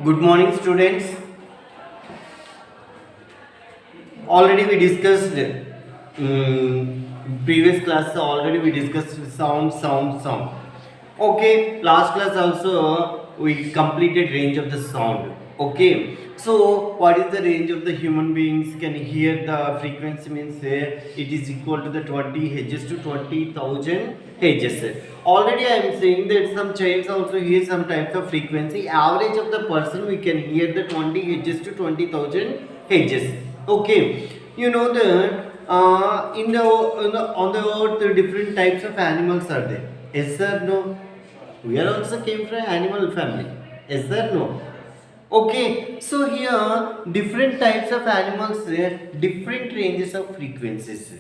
Good morning, students. Already we discussed previous class. Already we discussed sound. Okay, last class also we completed range of the sound. Okay, so what is the range of the human beings can hear the frequency means it is equal to the 20 hertz to 20,000 hertz. Already I am saying that some childs also hear some types of frequency. Average of the person we can hear the 20 hertz to 20,000 hertz. Okay, you know that on the earth different types of animals are there. Yes or no? We are also came from animal family. Yes or no? Okay, so here different types of animals, different ranges of frequencies.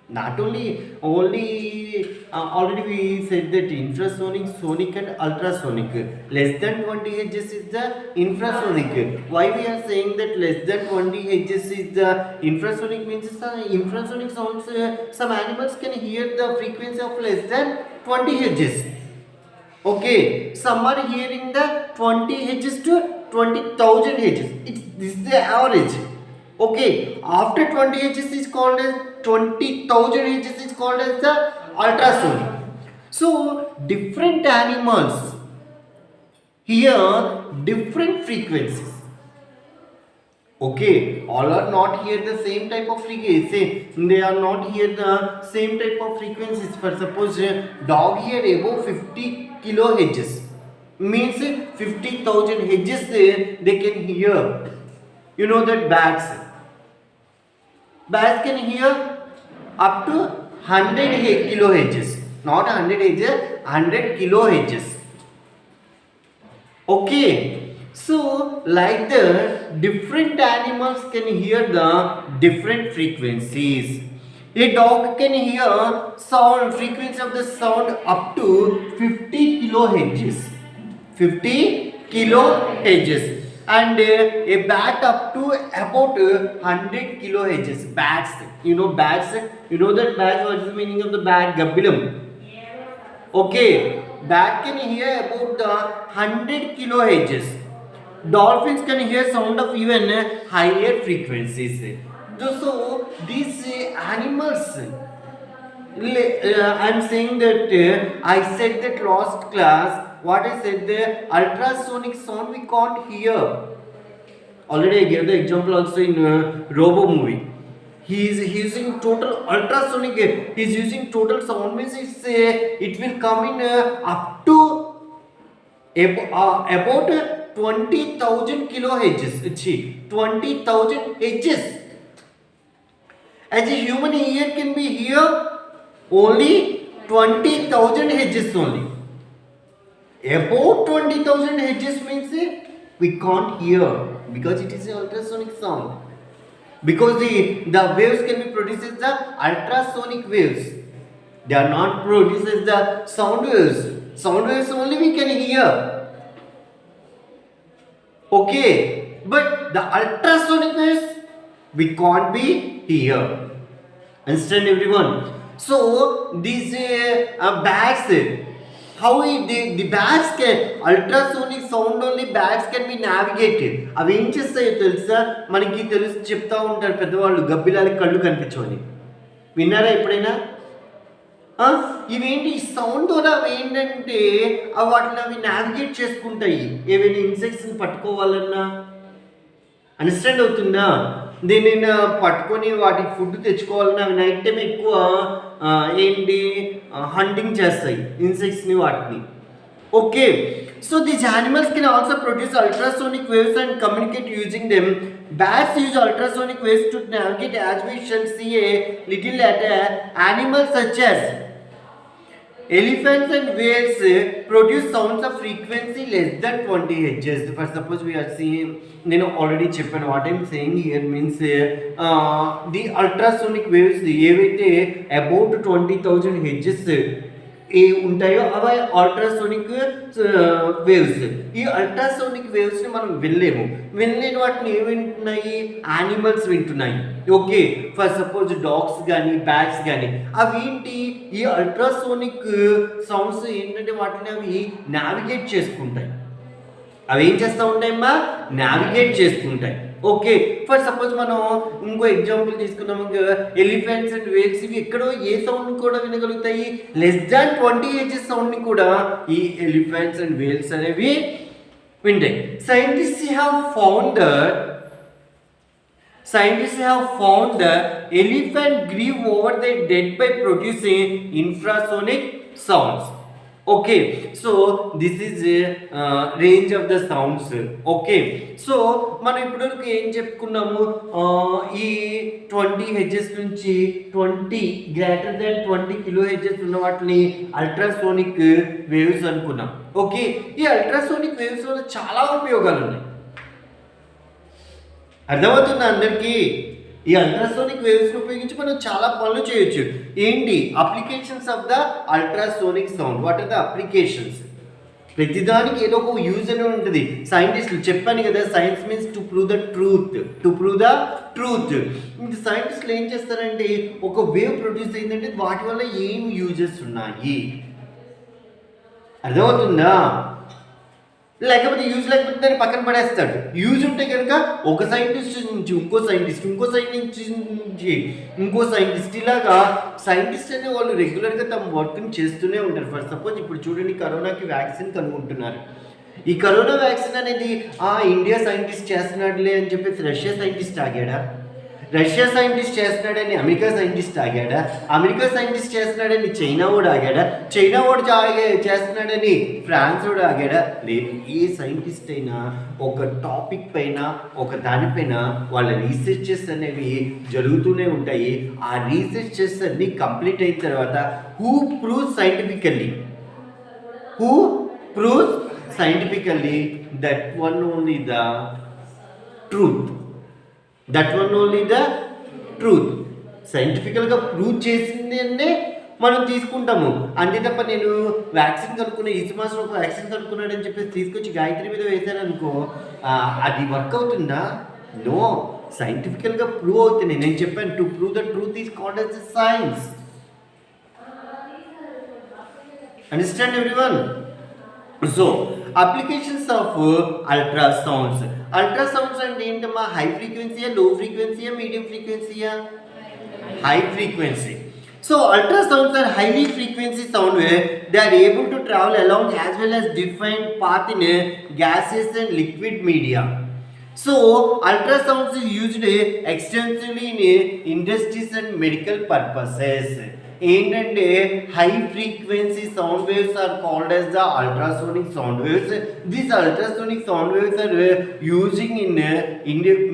Not only already we said that infrasonic, sonic, and ultrasonic. Less than 20 Hz is the infrasonic. Why we are saying that less than 20 Hz is the infrasonic means infrasonic sounds. Some animals can hear the frequency of less than 20 Hz. Okay, some are hearing the 20 Hz to 20,000 Hz. This is the average. Okay, after 20 Hz is called as 20,000 Hz is called as the ultrasonic. So different animals hear different frequencies. Okay, all are not here the same type of frequency. They are not here the same type of frequencies. For suppose dog here above 50 kilohertz means 50,000 hertz they can hear. You know that bats can hear up to 100 kilohertz, not 100 hertz, 100 kilohertz. Okay, so like the different animals can hear the different frequencies. A dog can hear sound frequency of the sound up to 50 kilohertz. 50 kilohertz. And a bat up to about 100 kilohertz. Bats, you know that bats, what is the meaning of the bat? Gabilam. Okay, bat can hear about the 100 kilohertz. Dolphins can hear sound of even higher frequencies. So these animals, I am saying that I said that last class. What I said, the ultrasonic sound we can't hear. Already I gave the example also in Robo movie. He is using total ultrasonic. He is using total sound means it will come in up to about 20,000 kilohertz. 20,000 hertz. As a human ear can be here only 20,000 hertz only. About 20,000 hertz means we can't hear because it is an ultrasonic sound. Because the waves can be produced as the ultrasonic waves. They are not produced as the sound waves. Sound waves only we can hear. Okay, but the ultrasonic waves we can't be hear. Understand everyone? So these bats, how the bats can ultrasonic sound only bats can be navigated. అవి ఏం చేస్తాయో తెలుసా? మనకి తెలుసు చెప్తా ఉంటారు పెద్దవాళ్ళు గబ్బిలాలకి కళ్ళు కనిపించవని. విన్నారా ఎప్పుడైనా? ఇవేంటి ఈ సౌండ్ ద్వారా అవి ఏంటంటే వాటిని అవి నావిగేట్ చేసుకుంటాయి ఏవైనా ఇన్సెక్ట్స్ని పట్టుకోవాలన్నా. అండర్స్టాండ్ అవుతుందా? దీన్ని పట్టుకొని వాటికి ఫుడ్ తెచ్చుకోవాలని అవి నైట్ టైం ఎక్కువ ఏంటి హంటింగ్ చేస్తాయి ఇన్సెక్ట్స్ని వాటిని. Okay, so these animals can also produce ultrasonic waves and communicate using them. Bats use ultrasonic waves to navigate, as we shall see a little later. Animals such as elephants and whales produce sounds of frequency less than 20 Hz. For suppose we are seeing, already చెప్పాను. What I am saying here means the ultrasonic waves ఏవైతే about 20,000 Hz ఉంటాయో అవి ultrasonic waves. ఈ ultrasonic వేవ్స్ని మనం వినలేని వాటిని ఏమి వింటున్నాయి? యానిమల్స్ వింటున్నాయి. ఓకే, ఫర్ సపోజ్ డాగ్స్ కానీ బ్యాట్స్ కానీ అవి ఏంటి ఈ అల్ట్రాసోనిక్ సౌండ్స్ ఏంటంటే వాటిని అవి నావిగేట్ చేసుకుంటాయి. అవి ఏం చేస్తూ ఉంటాయమ్మా, నావిగేట్ చేసుకుంటాయి. ఓకే, ఫర్ సపోజ్ మనం ఇంకో ఎగ్జాంపుల్ తీసుకున్నాం, ఎలిఫెంట్స్ అండ్ వేల్స్ ఇవి ఎక్కడో ఏ సౌండ్ కూడా వినగలుగుతాయి, లెస్ దాన్ 20 Hz సౌండ్ని కూడా ఈ ఎలిఫెంట్స్ అండ్ వేల్స్ అనేవి వింటాయి. Scientists have found that elephant grieve over their dead by producing infrasonic sounds. Okay, so this is range of the sounds. Okay, so మనం ఇప్పటివరకు ఏం చెప్పుకున్నాము, ఈ 20 Hz నుంచి 20 గ్రేటర్ దాన్ 20 kHz ఉన్న వాటిని అల్ట్రాసోనిక్ వేవ్స్ అనుకున్నాం. ఓకే, ఈ అల్ట్రాసోనిక్ వేవ్స్ వల్ల చాలా ఉపయోగాలు ఉన్నాయి. అర్థమవుతుందా అందరికీ? ఈ అల్ట్రాసోనిక్ వేవ్స్ని ఉపయోగించి మనం చాలా పనులు చేయొచ్చు. ఏంటి applications of the ultrasonic sound? What are the applications? ప్రతిదానికి ఏదో ఒక యూజ్ అని ఉంటుంది. సైంటిస్టులు చెప్పాను కదా, science means to prove the truth. ఇంకా సైంటిస్టులు ఏం చేస్తారంటే, ఒక వేవ్ ప్రొడ్యూస్ అయిందంటే వాటి వల్ల ఏం యూజెస్ ఉన్నాయి, అర్థమవుతుందా? లేకపోతే యూజ్ లేకపోతే దాన్ని పక్కన పడేస్తాడు. యూజ్ ఉంటే కనుక ఒక సైంటిస్ట్ నుంచి ఇంకో సైంటిస్ట్ ఇంకో సైంటిస్ట్ ఇలాగా సైంటిస్ట్ అనే వాళ్ళు రెగ్యులర్గా తమ వర్క్ని చేస్తూనే ఉంటారు. ఫర్ సపోజ్ ఇప్పుడు చూడండి, కరోనాకి వ్యాక్సిన్ కనుగొంటున్నారు. ఈ కరోనా వ్యాక్సిన్ అనేది ఇండియా సైంటిస్ట్ చేస్తున్నాడులే అని చెప్పేసి రష్యా సైంటిస్ట్ ఆగాడా? రష్యా సైంటిస్ట్ చేస్తున్నాడని అమెరికా సైంటిస్ట్ ఆగాడా? అమెరికా సైంటిస్ట్ చేస్తున్నాడని చైనా వాడు ఆగాడా? చైనా వాడు చేస్తున్నాడని ఫ్రాన్స్ వాడు ఆగాడా? లేదు. ఏ సైంటిస్ట్ అయినా ఒక టాపిక్ పైన, ఒక దానిపైన వాళ్ళ రీసెర్చెస్ అనేవి జరుగుతూనే ఉంటాయి. ఆ రీసెర్చెస్ అన్ని కంప్లీట్ అయిన తర్వాత who proves scientifically that one only the truth. సైంటిఫికల్గా ప్రూవ్ చేసింది అనే మనం తీసుకుంటాము. అంతే తప్ప నేను వ్యాక్సిన్ కనుక్కున్నా, ఈసీ మాస్టర్ ఒక వ్యాక్సిన్ కనుక్కున్నాడని చెప్పేసి తీసుకొచ్చి గాయత్రి మీద వేసాను అనుకో, అది వర్క్ అవుతుందా? నో. సైంటిఫికల్గా ప్రూవ్ అవుతుంది. నేను చెప్పాను, to prove the truth is called as science. Understand everyone? So applications of ultrasounds అంటే ఏంటమ్మా? హై ఫ్రీక్వెన్సీయా, లో ఫ్రీక్వెన్సీయా, మీడియం ఫ్రీక్వెన్సీయా? High frequency. So ultrasounds are highly frequency sound wave. They are able to travel along as well as defined path in gases and liquid media. So ultrasounds is used extensively in industries and medical purposes. ఏంటంటే high frequency sound waves are called as the ultrasonic sound waves. These ultrasonic sound waves are using in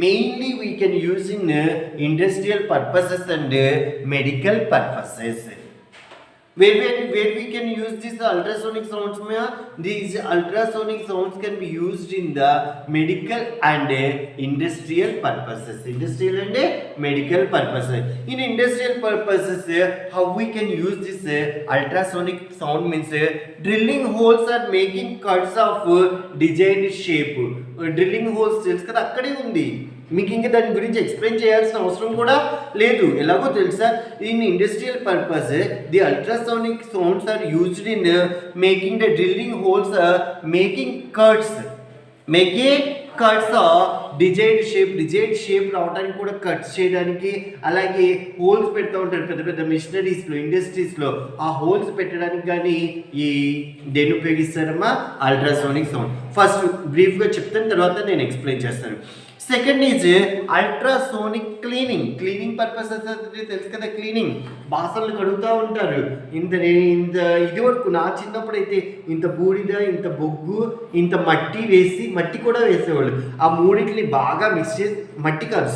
mainly we can use in industrial purposes and medical purposes. Where we can use these ultrasonic sounds, these ultrasonic sounds can be used in the medical and industrial purposes. Industrial and medical purposes. In industrial purposes, how we can use this ultrasonic sound means drilling holes are making cuts of designed shape. Drilling holes తెలుసు కదా, అక్కడే ఉంది. మీకు ఇంకా దాని గురించి explain చేయాల్సిన అవసరం కూడా లేదు. ఎలాగో తెలుసా? In industrial purpose the ultrasonic sounds are used in making the drilling holes, making cuts desired shape రావడానికి కూడా కట్స్ చేయడానికి, అలాగే హోల్స్ పెడతా ఉంటారు పెద్ద పెద్ద మిషనరీస్లో, ఇండస్ట్రీస్లో. ఆ హోల్స్ పెట్టడానికి కానీ ఈ దేన్ని ఉపయోగిస్తారమ్మా? Ultrasonic sound. ఫస్ట్ బ్రీఫ్గా చెప్తాను, తర్వాత నేను ఎక్స్ప్లెయిన్ చేస్తాను. Second is ultrasonic cleaning purposes అంటే తెలుసు కదా. క్లీనింగ్, బాసనలు కడుగుతూ ఉంటారు. ఇంత ఇది వరకు నా చిన్నప్పుడు అయితే ఇంత బూడిద, ఇంత బొగ్గు, ఇంత మట్టి కూడా వేసేవాళ్ళు. ఆ మూడింటిని బాగా మిక్స్ చేసి, మట్టి కాదు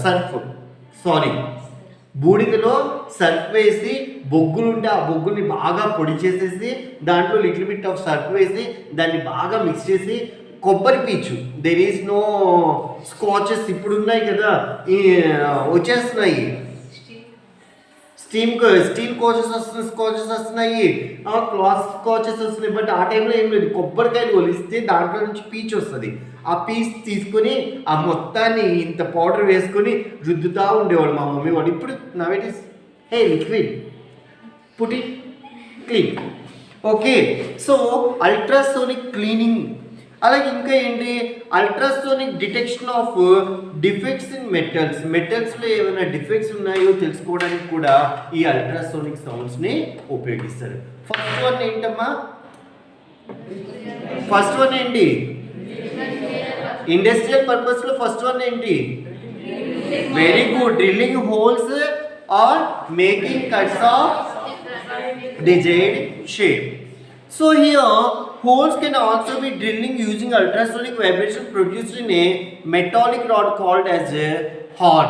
బూడిదలో సర్ఫ్ వేసి, బొగ్గులు ఉంటే ఆ బొగ్గుల్ని బాగా పొడి చేసేసి, దాంట్లో లిటిల్ బిట్ ఆఫ్ సర్ఫ్ వేసి దాన్ని బాగా మిక్స్ చేసి, కొబ్బరి పీచు, దెర్ ఈజ్ నో స్కాచెస్ ఇప్పుడు ఉన్నాయి కదా, వచ్చేస్తున్నాయి స్టీల్ స్కాచెస్ వస్తున్నాయి, క్లాత్ స్కాచెస్ వస్తున్నాయి. బట్ ఆ టైంలో ఏం లేదు, కొబ్బరికాయలు ఒలిస్తే దాంట్లో నుంచి పీచు వస్తుంది. ఆ పీచ్ తీసుకొని ఆ మొత్తాన్ని ఇంత పౌడర్ వేసుకొని రుద్దుతూ ఉండేవాడు మా మమ్మీ వాడు. ఇప్పుడు now it is liquid, put it clean. Okay, so ultrasonic cleaning అలాగే ఇంకా ఏంటి, ultrasonic detection of defects in మెటల్స్లో ఏమైనా డిఫెక్ట్స్ ఉన్నాయో తెలుసుకోవడానికి కూడా ఈ అల్ట్రాసోనిక్ సౌండ్స్ని ఉపయోగిస్తారు. ఫస్ట్ వన్ ఏంటమ్మా, ఫస్ట్ వన్ ఏంటి, ఇండస్ట్రియల్ పర్పస్లో ఫస్ట్ వన్ ఏంటి, very good, drilling holes or making cuts of desired shape. So here holes can also be drilling using ultrasonic vibration produced in a metallic rod called as a horn.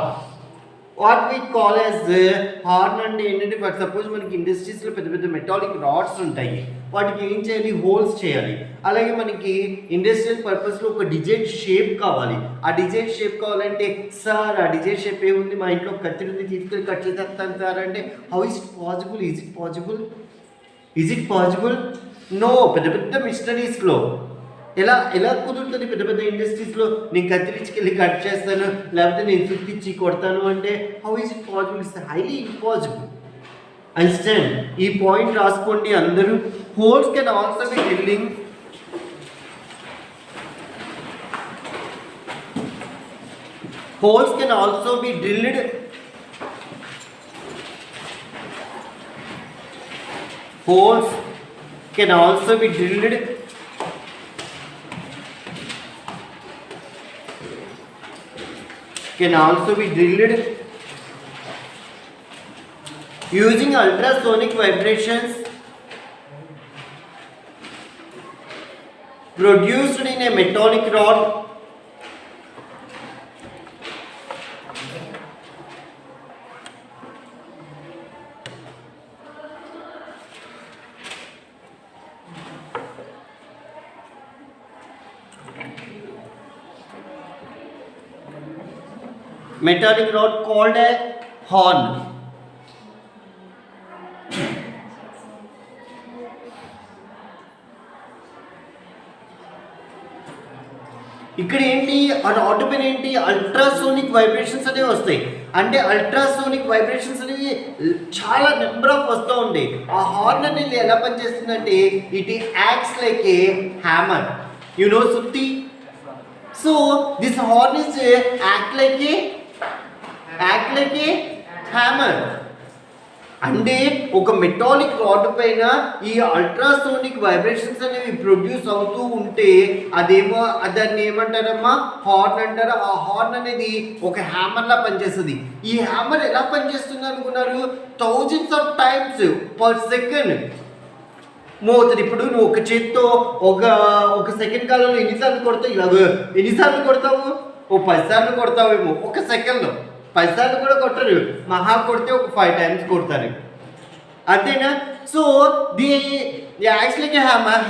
What we call as a horn అంటే ఏంటంటే, for suppose మనకి ఇండస్ట్రీస్లో పెద్ద పెద్ద metallic rods ఉంటాయి, వాటికి ఏం చేయాలి, holes చేయాలి. అలాగే మనకి ఇండస్ట్రియల్ పర్పస్లో ఒక డిజైన్ షేప్ కావాలి. ఆ డిజైన్ షేప్ కావాలంటే, సార్ ఆ డిజైన్ షేప్ ఏముంది, మా ఇంట్లో కత్తిని తీసుకెళ్ళి కట్ చేసేస్తాను సార్ అంటే, how is it possible, is it possible, is it possible, no. పెద్ద పెద్ద మిషనరీస్లో ఎలా కుదురుతుంది, పెద్ద పెద్ద ఇండస్ట్రీస్లో నేను కత్తిరించుకెళ్ళి కట్ చేస్తాను, లేకపోతే నేను సుత్తిచ్చి కొడతాను అంటే, how is it possible, it's highly impossible. Understand, ఈ పాయింట్ రాసుకోండి అందరూ. Holes can also be drilling, holes can also be drilled holes can also be drilled using ultrasonic vibrations produced in a metallic rod called a horn. ఇక్కడ ఏంటి, ఆ rod పైన ఏంటి, ultrasonic vibrations అనేవి వస్తాయి. అంటే అల్ట్రాసోనిక్ వైబ్రేషన్స్ అనేవి చాలా నెంబర్ ఆఫ్ వస్తూ ఉంటాయి. ఆ హార్న్ అనేది ఎలా పనిచేస్తుందంటే, it acts like a hammer, you know సుత్తి. So this horn is act like a hammer. అంటే ఒక మెటాలిక్ రాడ్ పైన ఈ అల్ట్రాసోనిక్ వైబ్రేషన్స్ అనేవి ప్రొడ్యూస్ అవుతూ ఉంటే అదేమో దాన్ని ఏమంటారమ్మా, హార్న్ అంటారు. ఆ హార్న్ అనేది ఒక హ్యామర్లా పనిచేస్తుంది. ఈ హ్యామర్ ఎలా పనిచేస్తుంది అనుకున్నారు, thousands of times per second మోతుంది. ఇప్పుడు నువ్వు ఒక చేత్తో ఒక సెకండ్ కాలంలో ఎన్నిసార్లు కొడతావు, ఇలాగ ఎన్నిసార్లు కొడతావు, 10 సార్లు కొడతావేమో ఒక సెకండ్లో. 10 సార్లు కూడా కొట్టరు, మహా కొడితే ఒక 5 టైమ్స్ కొడతారు, అంతేనా. So the actually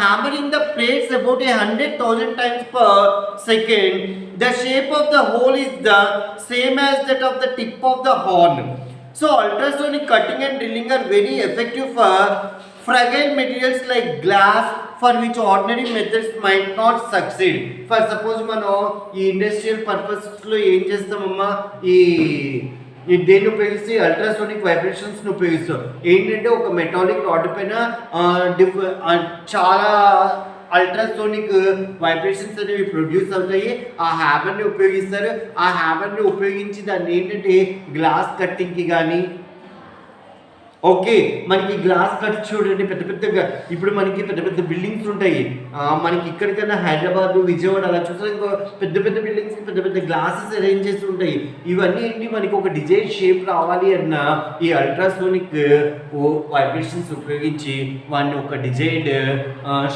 hammering the plates about 100,000 times per second. The shape of the hole is the same as that of the tip of the horn. So ultrasonic cutting and drilling are very effective for fragile materials like glass, for which ordinary methods might not succeed. For suppose మనం ఈ industrial పర్పస్లో ఏం చేస్తామమ్మా, దేన్ని ఉపయోగిస్తే ultrasonic వైబ్రేషన్స్ని ఉపయోగిస్తాం. ఏంటంటే ఒక metallic rod పైన చాలా అల్ట్రాసోనిక్ వైబ్రేషన్స్ అనేవి ప్రొడ్యూస్ అవుతాయి. ఆ హ్యామర్ని ఉపయోగిస్తారు. ఆ హ్యామర్ని ఉపయోగించి దాన్ని ఏంటంటే గ్లాస్ కట్టింగ్కి కానీ, ఓకే, మనకి గ్లాస్ కట్ చూడండి, పెద్ద పెద్దగా ఇప్పుడు మనకి పెద్ద పెద్ద బిల్డింగ్స్ ఉంటాయి. మనకి ఇక్కడికైనా హైదరాబాద్, విజయవాడ అలా చూస్తే ఇంకో పెద్ద పెద్ద బిల్డింగ్స్ పెద్ద పెద్ద గ్లాసెస్ అరేంజ్ చేసి ఉంటాయి. ఇవన్నీ ఏంటి, మనకి ఒక డిజైన్ షేప్ రావాలి అన్న ఈ అల్ట్రాసోనిక్ వైబ్రేషన్స్ ఉపయోగించి వాడిని ఒక డిజైన్డ్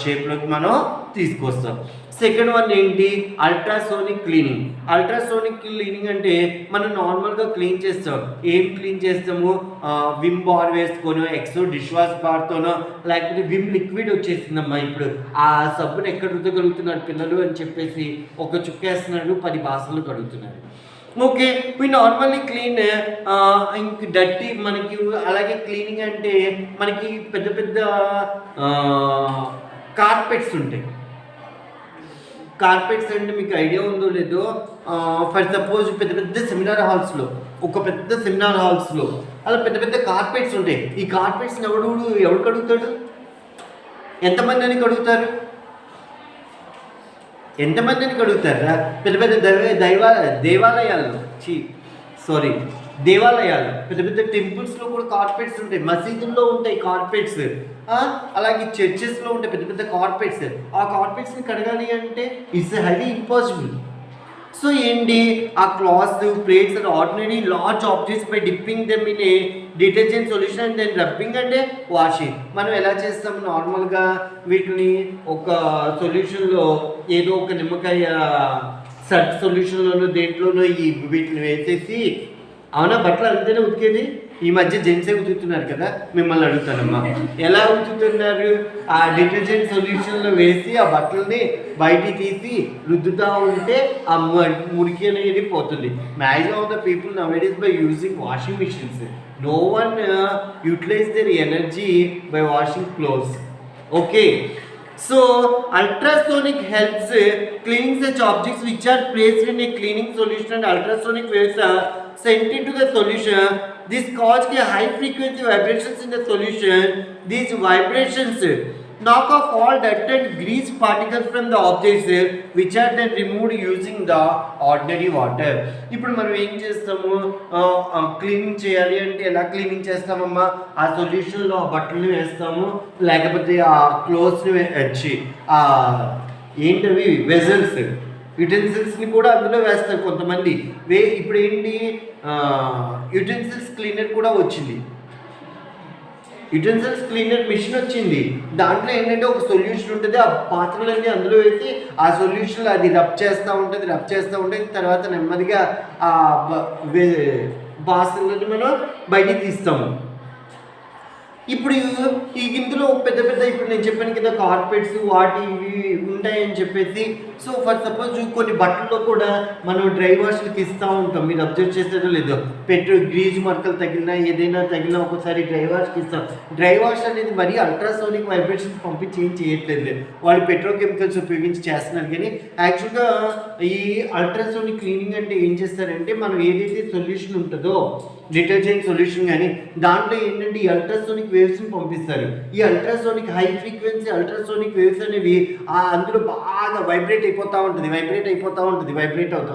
షేప్లోకి మనం తీసుకొస్తాం. సెకండ్ వన్ ఏంటి, అల్ట్రాసోనిక్ క్లీనింగ్. అల్ట్రాసోనిక్ క్లీనింగ్ అంటే మనం నార్మల్గా క్లీన్ చేస్తాం. ఏం క్లీన్ చేస్తాము, విమ్ బార్ వేసుకొని, ఎక్సో డిష్ వాష్ బార్తోనో, లేకపోతే విమ్ లిక్విడ్ వచ్చేసిందమ్మా. ఇప్పుడు ఆ సబ్బును ఎక్కడ రుద్దగలుగుతున్నారు పిల్లలు అని చెప్పేసి ఒక చుక్కేస్తున్నాడు, 10 బాసలు కడుగుతున్నారు. ఓకే, వి నార్మల్లీ క్లీన్ ఇంక డర్టీ మనకి. అలాగే క్లీనింగ్ అంటే మనకి పెద్ద పెద్ద కార్పెట్స్ ఉంటాయి. కార్పెట్స్ అంటే మీకు ఐడియా ఉందో లేదో, ఫర్ సపోజ్ పెద్ద పెద్ద సెమినార్ హాల్స్లో, ఒక పెద్ద సెమినార్ హాల్స్లో అలా పెద్ద పెద్ద కార్పెట్స్ ఉంటాయి. ఈ కార్పెట్స్ని ఎవడు కడుగుతాడు, ఎంతమంది అని కడుగుతారు, ఎంతమందిని కడుగుతారా? పెద్ద పెద్ద దేవాలయాల్లో దేవాలయాలు, పెద్ద పెద్ద టెంపుల్స్లో కూడా కార్పెట్స్ ఉంటాయి, మసీదుల్లో ఉంటాయి కార్పెట్స్, అలాగే చర్చెస్లో ఉంటాయి పెద్ద పెద్ద కార్పెట్స్. ఆ కార్పెట్స్ని కడగాలి అంటే ఇట్స్ హైలీ ఇంపాసిబుల్. సో ఏంటి, ఆ clothes, plates and ordinary large objects by dipping them in a detergent solution and then rubbing and washing. మనం ఎలా చేస్తాం నార్మల్గా వీటిని ఒక సొల్యూషన్లో ఏదో ఒక నిమ్మకాయ సర్ఫ్ సొల్యూషన్లోనో దేంట్లోనో వీటిని వేసేసి, అవునా బట్టలు అంతేనే ఉతికేది. ఈ మధ్య జెంట్సే ఉతుకుతున్నారు కదా, మిమ్మల్ని అడుగుతానమ్మా ఎలా ఉతుకుతున్నారు? ఆ డిటర్జెంట్ సొల్యూషన్లో వేసి ఆ బట్టలని బయటికి తీసి రుద్దుతూ ఉంటే ఆ మురికి అనేది పోతుంది. Maximum of the people nowadays by using washing machines. No one utilize their energy by washing clothes. Okay, so ultrasonic helps cleaning such objects which are placed in a cleaning solution, and ultrasonic waves are sent into the solution. This causes high frequency vibrations in the solution. These vibrations knock off all dirt and grease particles from the objects which are then removed using the ordinary water. ఇప్పుడు మనం ఏం చేస్తాము, cleaning చేయాలి అంటే ఎలా cleaning చేస్తామమ్మా? ఆ సొల్యూషన్లో ఆ బట్టలు వేస్తాము, లేకపోతే ఆ క్లోత్స్ని వచ్చి ఏంటవి వెజల్స్, యుటెన్సిల్స్ని కూడా అందులో వేస్తారు కొంతమంది. ఇప్పుడు ఏంటి, యుటెన్సిల్స్ క్లీనర్ కూడా వచ్చింది, యుటెన్సిల్స్ క్లీనర్ మిషన్ వచ్చింది. దాంట్లో ఏంటంటే ఒక సొల్యూషన్ ఉంటుంది, ఆ పాత్రలన్నీ అందులో వేసి ఆ సొల్యూషన్లో అది రబ్ చేస్తూ ఉంటుంది. తర్వాత నెమ్మదిగా ఆ బాసన్లని మనం బయటికి తీస్తాము. ఇప్పుడు ఈ ఇందులో పెద్ద పెద్ద ఇప్పుడు నేను చెప్పాను కదా కార్పెట్స్ వాటి ఇవి ఉంటాయని చెప్పేసి. సో ఫర్ సపోజ్ కొన్ని బట్టల్లో కూడా మనం డ్రై వాష్లకి ఇస్తూ ఉంటాం, మీరు అబ్జర్వ్ చేసేదో లేదో, గ్రీజ్ మరకలు తగిలినా ఏదైనా తగిలినా ఒకసారి డ్రై వాష్కి ఇస్తాం. డ్రై వాష్ అనేది మరీ అల్ట్రాసోనిక్ వైబ్రేషన్స్ పంపించి ఏం చేయట్లేదు, వాళ్ళు పెట్రోకెమికల్స్ ఉపయోగించి చేస్తున్నారు. కానీ యాక్చువల్గా ఈ అల్ట్రాసోనిక్ క్లీనింగ్ అంటే ఏం చేస్తారంటే, మనం ఏదైతే సొల్యూషన్ ఉంటుందో డిటర్జెంట్ సొల్యూషన్ కానీ దాంట్లో ఏంటంటే ఈ అల్ట్రాసోనిక్ వేవ్స్ని పంపిస్తారు. ఈ ultrasonic high frequency ultrasonic waves అనేవి అందులో బాగా వైబ్రేట్ అవుతూ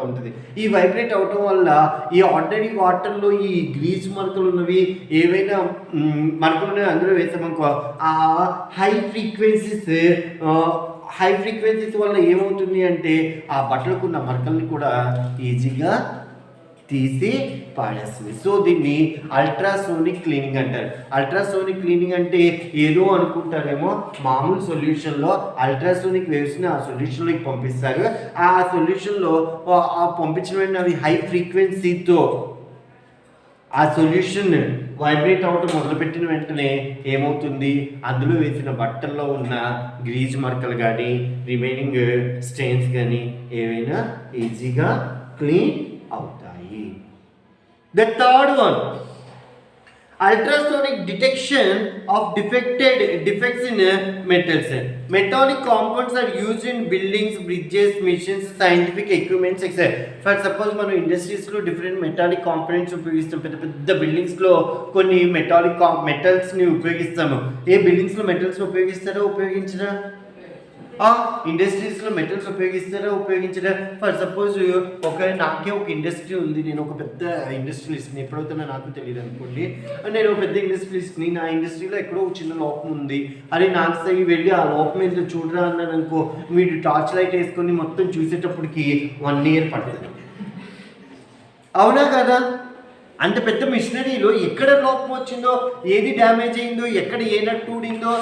ఉంటుంది. ఈ వైబ్రేట్ అవటం వల్ల ఈ ఆర్డినరీ వాటర్లో ఈ గ్రీజ్ మరకలు ఉన్నవి ఏవైనా మరకలు ఉన్నవి అందులో వేసామనుకో, ఆ హై ఫ్రీక్వెన్సీస్ వల్ల ఏమవుతుంది అంటే ఆ బట్టలకు ఉన్న మరకల్ని కూడా ఈజీగా తీసి పాడేస్తుంది. సో దీన్ని అల్ట్రాసోనిక్ క్లీనింగ్ అంటారు. అల్ట్రాసోనిక్ క్లీనింగ్ అంటే ఏదో అనుకుంటారేమో, మామూలు సొల్యూషన్లో అల్ట్రాసోనిక్ వేవ్స్ని ఆ సొల్యూషన్లోకి పంపిస్తారు. ఆ సొల్యూషన్లో పంపించిన వెంటనే అవి హై ఫ్రీక్వెన్సీతో ఆ సొల్యూషన్ వైబ్రేట్ అవ్వటం మొదలుపెట్టిన వెంటనే ఏమవుతుంది, అందులో వేసిన బట్టల్లో ఉన్న గ్రీజ్ మరకలు కానీ రిమైనింగ్ స్టెయిన్స్ కానీ ఏవైనా ఈజీగా క్లీన్ అవుతాయి. The third one, ultrasonic detection of defects in metals. Metallic compounds are used in buildings, bridges, machines, scientific equipments, etc. For suppose మనం ఇండస్ట్రీస్లో డిఫరెంట్ మెటాలిక్ కాంపోనెంట్స్ ఉపయోగిస్తాం. పెద్ద పెద్ద బిల్డింగ్స్లో కొన్ని మెటల్స్ని ఉపయోగిస్తాము. ఏ బిల్డింగ్స్లో మెటల్స్ని ఉపయోగించరా? ఇండస్ట్రీస్లో మెటల్స్ ఉపయోగించరా? ఫర్ సపోజ్ నాకే ఒక ఇండస్ట్రీ ఉంది, నేను ఒక పెద్ద ఇండస్ట్రియలిస్ట్ని, ఎప్పుడవుతున్నా నాకు తెలియదు అనుకోండి, నేను ఒక పెద్ద ఇండస్ట్రియలిస్ట్ని, నా ఇండస్ట్రీలో ఎక్కడో ఒక చిన్న లోపం ఉంది, అది నాకు సరి వెళ్ళి ఆ లోపం ఏంటో చూడరా అన్నాను అనుకో, మీరు టార్చ్ లైట్ వేసుకొని మొత్తం చూసేటప్పటికి 1 year పడుతుంది. అవునా కదా? అంత పెద్ద మిషనరీలో ఎక్కడ లోపం వచ్చిందో, ఏది డ్యామేజ్ అయిందో, ఎక్కడ ఏ నట్టు ఊడిందో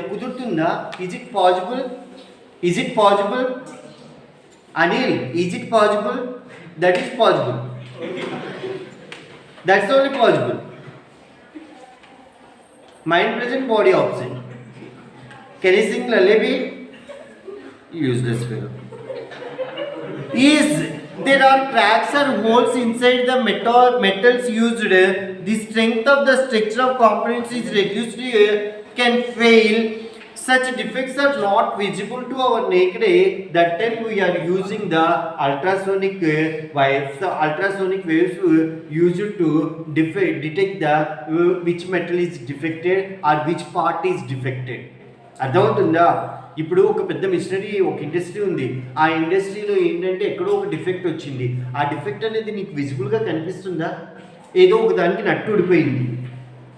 కుదురుతుందా? Is it possible Anil? Is it possible? That is possible. That's only possible. Mind present, body absent. Can you sing lullaby? Useless fellow. There are cracks or holes inside the metals used. The strength of the structure of components is reduced, can fail. Such defects are not visible to our naked eye. That time we are using the ultrasonic waves. The ultrasonic waves used to detect the which metal is defected or which part is defected. అర్థమవుతుందా? ఇప్పుడు ఒక పెద్ద machinery, ఒక industry ఉంది. ఆ ఇండస్ట్రీలో ఏంటంటే ఎక్కడో ఒక డిఫెక్ట్ వచ్చింది. ఆ డిఫెక్ట్ అనేది నీకు విజిబుల్గా కనిపిస్తుందా? ఏదో ఒక దానికి నట్టు ఊడిపోయింది.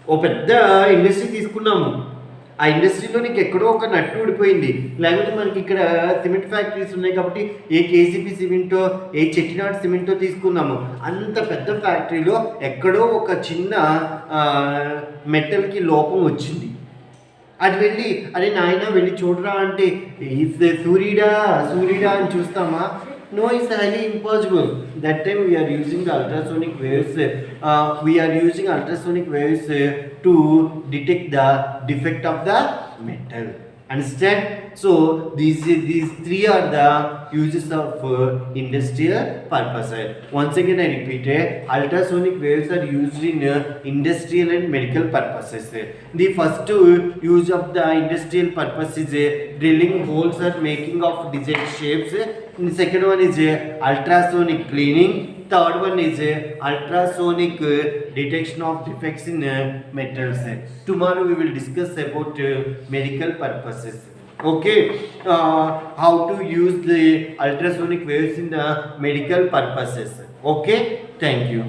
ఓ పెద్ద ఇండస్ట్రీ తీసుకున్నాము, ఆ ఇండస్ట్రీలో నీకు ఎక్కడో ఒక నట్టు ఊడిపోయింది. లేకపోతే మనకి ఇక్కడ సిమెంట్ ఫ్యాక్టరీస్ ఉన్నాయి కాబట్టి ఏ కేసీపీ సిమెంటో, ఏ చెట్టినాడు సిమెంటో తీసుకున్నాము. అంత పెద్ద ఫ్యాక్టరీలో ఎక్కడో ఒక చిన్న మెటల్కి లోపం వచ్చింది. అది వెళ్ళి అరే నాయన వెళ్ళి చూడరా అంటే సూర్యుడా సూర్యుడా అని చూస్తామా? No, it's highly impossible. That time we are using the ultrasonic waves. To detect the defect of the metal. Understand? So these three are the uses of industrial purposes. Once again I repeat, ultrasonic waves are used in industrial and medical purposes. The first use of the industrial purpose is drilling holes or making of desired shapes. The second one is ultrasonic cleaning. Third one is ultrasonic detection of defects in metals. Tomorrow we will discuss about medical purposes. Okay, how to use the ultrasonic waves in the medical purposes. Okay, thank you.